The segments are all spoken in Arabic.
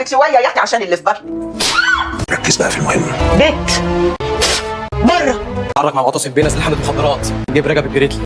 نفسك شويه يا اختي عشان اللي في بالك. ركز بقى في المهم. بيت بره اتحرك مع معتصم بيه نازل حمله مخدرات، جيب رجب الجريتلي.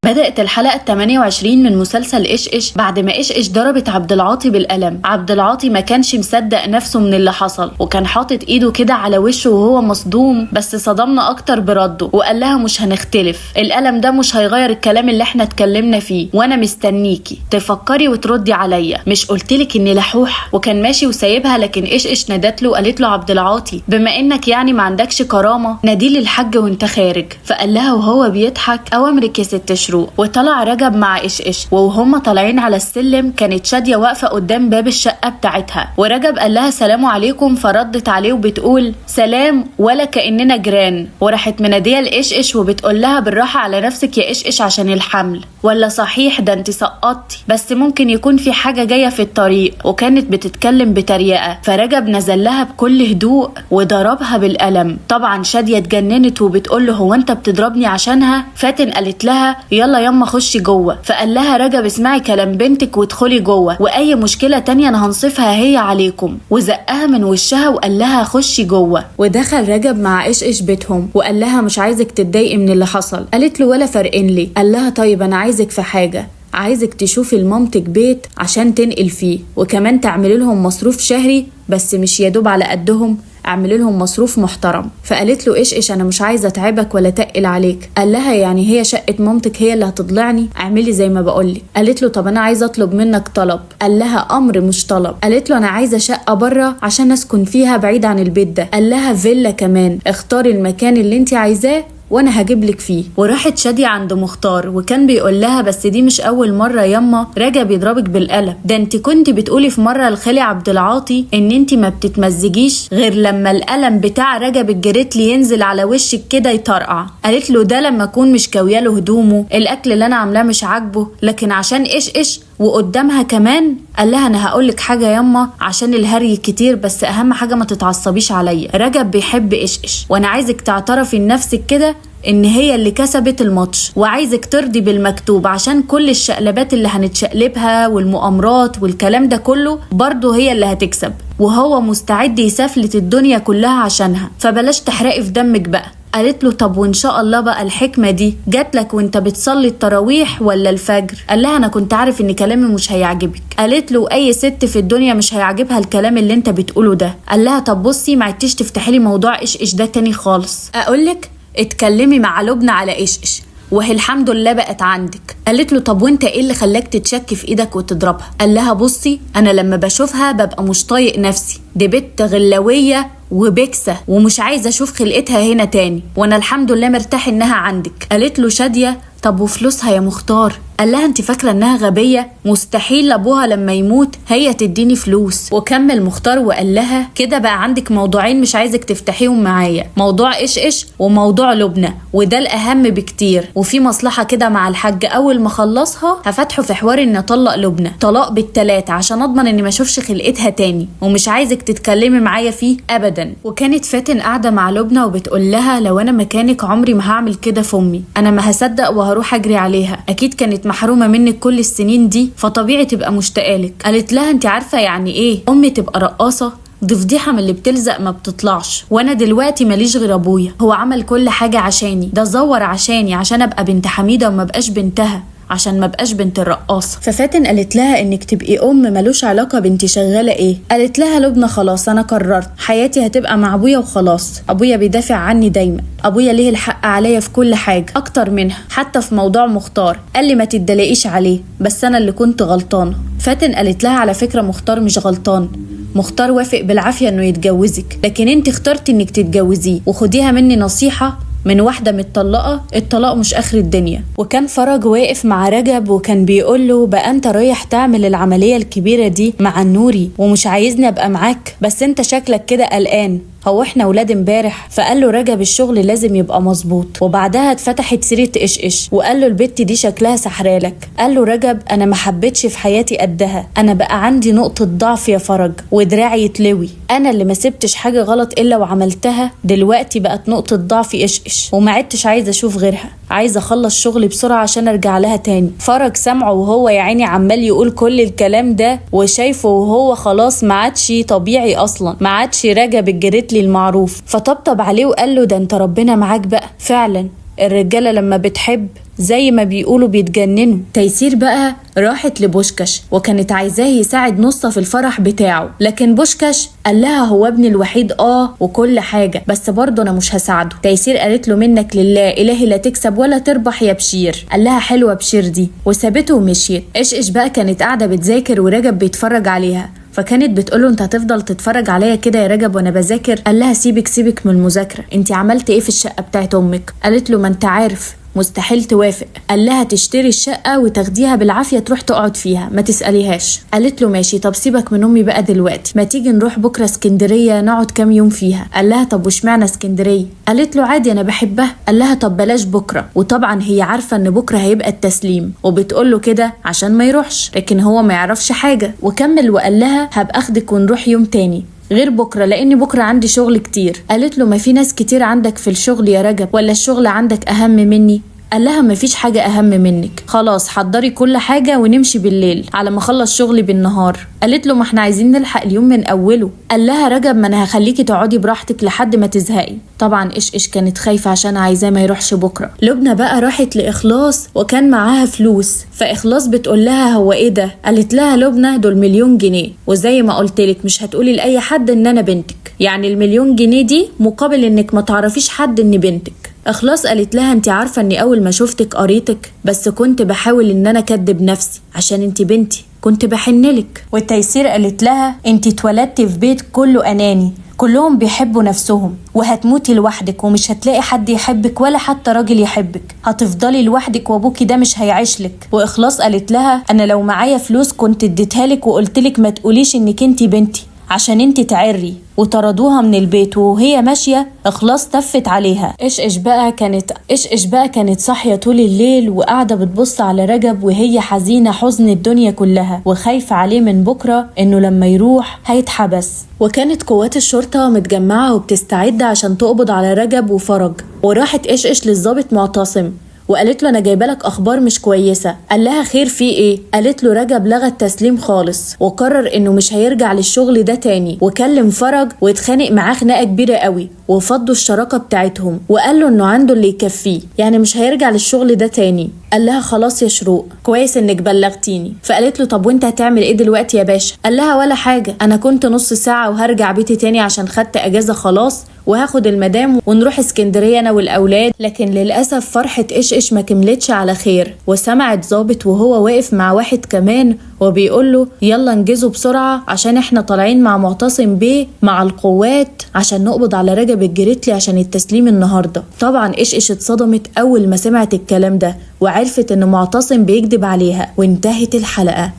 بدأت الحلقة 28 من مسلسل إيش إيش بعد ما إيش إيش ضربت عبد العاطي بالقلم. عبد العاطي ما كانش مصدق نفسه من اللي حصل، وكان حاطط إيده كده على وشه وهو مصدوم، بس صدمنا أكتر برده وقال لها مش هنختلف، القلم ده مش هيغير الكلام اللي احنا اتكلمنا فيه، وأنا مستنيكي تفكري وتردي عليا، مش قلتلك إني لحوح؟ وكان ماشي وسايبها، لكن إيش إيش نادت له وقالت له عبد العاطي بما إنك يعني ما عندكش كرامة ناديلي الحاج وانت خارج. فقال لها وهو بيضحك أوامرك يا ست شروق. وطلع رجب مع إيش إيش، وهم طالعين على السلم كانت شادية واقفة قدام باب الشقة بتاعتها، ورجب قال لها سلام عليكم، فردت عليه وبتقول سلام ولا كأننا جيران، وراحت منادية لإيش إيش وبتقول لها بالراحة على نفسك يا إيش إيش عشان الحمل، ولا صحيح ده انت سقطتي، بس ممكن يكون في حاجة جاية في الطريق. وكانت بتتكلم بتريقة، فرجب نزل لها بكل هدوء وضربها بالقلم. طبعا شادية اتجننت وبتقول له هو انت بتضربني عشانها؟ فاتن قالت لها يلا يما خشي جوه. فقال لها رجب اسمعي كلام بنتك وادخلي جوه، واي مشكله تانية انا هنصفها هي عليكم، وزقها من وشها وقال لها خشي جوه. ودخل رجب مع إيش إيش بيتهم وقال لها مش عايزك تتضايقي من اللي حصل. قالت له ولا فارقين لي. قال لها طيب انا عايزك في حاجه، عايزك تشوفي لمامتك بيت عشان تنقل فيه، وكمان تعملي لهم مصروف شهري، بس مش يدوب على قدهم، اعملي لهم مصروف محترم. فقالت له إيش إيش انا مش عايزه اتعبك ولا تقل عليك. قال لها يعني هي شقه مامتك هي اللي هتضلعني؟ اعملي زي ما بقولك. قالت له طب انا عايزه اطلب منك طلب. قال لها امر مش طلب. قالت له انا عايزه شقه بره عشان اسكن فيها بعيد عن البيت ده. قال لها فيلا كمان، اختاري المكان اللي انت عايزاه وانا هجيبلك فيه. وراحت شادية عند مختار وكان بيقول لها بس دي مش اول مرة ياما رجب يضربك بالقلم، ده انت كنت بتقولي في مرة لخالي عبد العاطي ان انت ما بتتمزجيش غير لما القلم بتاع رجب الجريتلي ينزل على وشك كده يطرقع. قالت له ده لما اكون مش كوياله هدومه، الاكل اللي انا عاملاه مش عاجبه، لكن عشان إيش إيش وقدامها كمان. قال لها انا هقولك حاجه ياما عشان الهري كتير، بس اهم حاجه ما تتعصبيش عليا، رجب بيحب إيش إيش، وانا عايزك تعترفي لنفسك كده ان هي اللي كسبت الماتش، وعايزك ترضي بالمكتوب عشان كل الشقلبات اللي هنتشقلبها والمؤامرات والكلام ده كله برضه هي اللي هتكسب، وهو مستعد يسفلت الدنيا كلها عشانها، فبلاش تحرقي في دمك بقى. قالت له طب وان شاء الله بقى الحكمه دي جاتلك وانت بتصلي التراويح ولا الفجر؟ قال لها انا كنت عارف ان كلامي مش هيعجبك. قالت له اي ست في الدنيا مش هيعجبها الكلام اللي انت بتقوله ده. قال لها طب بصي ما عدتيش تفتحي لي موضوع إيش إيش ده تاني خالص، اقولك اتكلمي مع لبنى على إيش إيش وهي الحمد لله بقت عندك. قالت له طب وانت ايه اللي خلاك تتشك في ايدك وتضربها؟ قال لها بصي انا لما بشوفها ببقى مش طايق نفسي، دي بنت غلاويه وبكسه ومش عايزه اشوف خلقتها هنا تاني، وانا الحمد لله مرتاح انها عندك. قالت له شاديه طب وفلوسها يا مختار؟ قال لها انت فاكره انها غبيه؟ مستحيل ابوها لما يموت هي تديني فلوس. وكمل مختار وقال لها كده بقى عندك موضوعين مش عايزك تفتحيهم معايا، موضوع إيش إيش وموضوع لبنى، وده الاهم بكتير، وفي مصلحه كده مع الحاج اول ما اخلصها هفتحه في حوار اني اطلق لبنى طلاق بالتلاتة عشان اضمن اني ما اشوفش خلقتها تاني، ومش عايزك تتكلمي معايا فيه ابدا. وكانت فاتن قاعده مع لبنى وبتقول لها لو انا مكانك عمري ما هعمل كده في امي، انا ما هصدق وهروح اجري عليها، اكيد كانت محرومه منك كل السنين دي فطبيعي تبقى مشتاقلك. قالت لها انت عارفه يعني ايه امي تبقى رقاصه؟ دي فضيحه من اللي بتلزق ما بتطلعش، وانا دلوقتي ماليش غير ابويا، هو عمل كل حاجه عشاني، ده زور عشاني عشان ابقى بنت حميده وما بقاش بنتها، عشان ما بقاش بنت الرقاصه. ففاتن قالت لها انك تبقي ام ملوش علاقه بنت شغاله ايه. قالت لها لبنى خلاص انا قررت حياتي هتبقى مع ابويا وخلاص، ابويا بيدافع عني دايما، ابويا ليه الحق عليا في كل حاجه اكتر منها، حتى في موضوع مختار قال لي ما تدلقيش عليه، بس انا اللي كنت غلطانه. فاتن قالت لها على فكره مختار مش غلطان، مختار وافق بالعافيه انه يتجوزك، لكن انت اخترتي انك تتجوزيه، وخديها مني نصيحه من واحدة متطلقة، الطلاق مش آخر الدنيا. وكان فرج واقف مع رجب وكان بيقول له بقى انت رايح تعمل العملية الكبيرة دي مع النوري ومش عايزني ابقى معاك؟ بس انت شكلك كده قلقان، هو احنا ولاد امبارح؟ فقال له رجب الشغل لازم يبقى مظبوط. وبعدها اتفتحت سيره ايش وقال له البت دي شكلها سحرالك. قال له رجب انا ما حبيتش في حياتي قدها، انا بقى عندي نقطه ضعف يا فرج ودراعي يتلوي، انا اللي ما سبتش حاجه غلط الا وعملتها، دلوقتي بقت نقطه ضعفي ايش وما عدتش عايزه اشوف غيرها، عايزه اخلص شغلي بسرعه عشان ارجع لها تاني. فرج سمعه وهو يا عيني عمال يقول كل الكلام ده وشايفه وهو خلاص ما عادش طبيعي اصلا، ما عادش رجب الجريتلي المعروف، فطبطب عليه وقال له ده انت ربنا معاك بقى، فعلا الرجاله لما بتحب زي ما بيقولوا بيتجننوا. تيسير بقى راحت لبوشكاش وكانت عايزاه يساعد نصة في الفرح بتاعه، لكن بوشكاش قال لها هو ابني الوحيد وكل حاجة بس برضه انا مش هساعده. تيسير قالت له منك لله الهي لا تكسب ولا تربح يا بشير. قال لها حلوة بشير دي وسابته ومشيت. ايش بقى كانت قاعدة بتذاكر ورجب بيتفرج عليها، فكانت بتقوله انت هتفضل تتفرج عليا كده يا رجب وانا بذاكر؟ قال لها سيبك من المذاكرة، انت عملت ايه في الشقة بتاعت امك؟ قالت له ما انت عارف مستحيل توافق. قال لها تشتري الشقة وتاخديها بالعافية تروح تقعد فيها ما تسأليهاش. قالت له ماشي، طب سيبك من امي بقى دلوقتي، ما تيجي نروح بكرة اسكندرية نقعد كام يوم فيها. قال لها طب واشمعنى اسكندرية؟ قالت له عادي انا بحبها. قال لها طب بلاش بكرة، وطبعا هي عارفة ان بكرة هيبقى التسليم وبتقول له كده عشان ما يروحش، لكن هو ما يعرفش حاجة وكمل وقال لها هبقى اخدك ونروح يوم تاني غير بكرة لأن بكرة عندي شغل كتير. قالت له ما في ناس كتير عندك في الشغل يا رجب، ولا الشغل عندك أهم مني؟ قال لها مفيش حاجة أهم منك، خلاص حضري كل حاجة ونمشي بالليل على ما اخلص شغلي بالنهار. قالت له ما احنا عايزين نلحق اليوم من أوله. قال لها رجب ما أنا هخليكي تقعدي براحتك لحد ما تزهقي. طبعا إيش كانت خايفة عشان عايزاه ما يروحش بكرة. لبنى بقى راحت لإخلاص وكان معاها فلوس، فإخلاص بتقول لها هو إيه ده؟ قالت لها لبنى دول 1,000,000 جنيه، وزي ما قلتلك مش هتقولي لأي حد إن أنا بنتك، يعني 1,000,000 جنيه دي مقابل إنك ما تعرفيش حد إن بنتك. إخلاص قالت لها انت عارفة اني اول ما شفتك قريتك، بس كنت بحاول ان انا اكدب نفسي عشان انت بنتي، كنت بحنلك. والتيسير قالت لها انت اتولدتي في بيت كله اناني، كلهم بيحبوا نفسهم، وهتموتي لوحدك ومش هتلاقي حد يحبك ولا حتى راجل يحبك، هتفضلي لوحدك وابوكي ده مش هيعيشلك. واخلاص قالت لها انا لو معايا فلوس كنت اديتها لك وقلتلك ما تقوليش انك انت بنتي عشان انت تعري. وطردوها من البيت وهي ماشيه إخلاص تفت عليها. إيش بقى كانت صاحيه طول الليل وقاعده بتبص على رجب وهي حزينه حزن الدنيا كلها وخايفه عليه من بكره انه لما يروح هيتحبس. وكانت قوات الشرطه متجمعه وبتستعد عشان تقبض على رجب وفرج. وراحت إيش للضابط معتصم وقالت له انا جايبه لك اخبار مش كويسه. قال لها خير في ايه؟ قالت له رجب لغى التسليم خالص وقرر انه مش هيرجع للشغل ده تاني، وكلم فرج واتخانق معاه خناقه كبيره قوي وفضوا الشراكه بتاعتهم وقال له انه عنده اللي يكفيه، يعني مش هيرجع للشغل ده تاني. قال لها خلاص يا شروق كويس انك بلغتيني. فقالت له طب وانت هتعمل ايه دلوقتي يا باشا؟ قال لها ولا حاجه، انا كنت نص ساعه وهرجع بيتي تاني عشان خدت اجازه خلاص وهاخد المدام ونروح اسكندريه انا والاولاد. لكن للاسف فرحه إيش ما كملتش على خير، وسمعت ظابط وهو واقف مع واحد كمان وبيقول له يلا انجزوا بسرعه عشان احنا طالعين مع معتصم بيه مع القوات عشان نقبض على رجب الجريتلي عشان التسليم النهارده. طبعا إيش اتصدمت اول ما سمعت الكلام ده وعرفت ان معتصم بيكذب عليها، وانتهت الحلقه.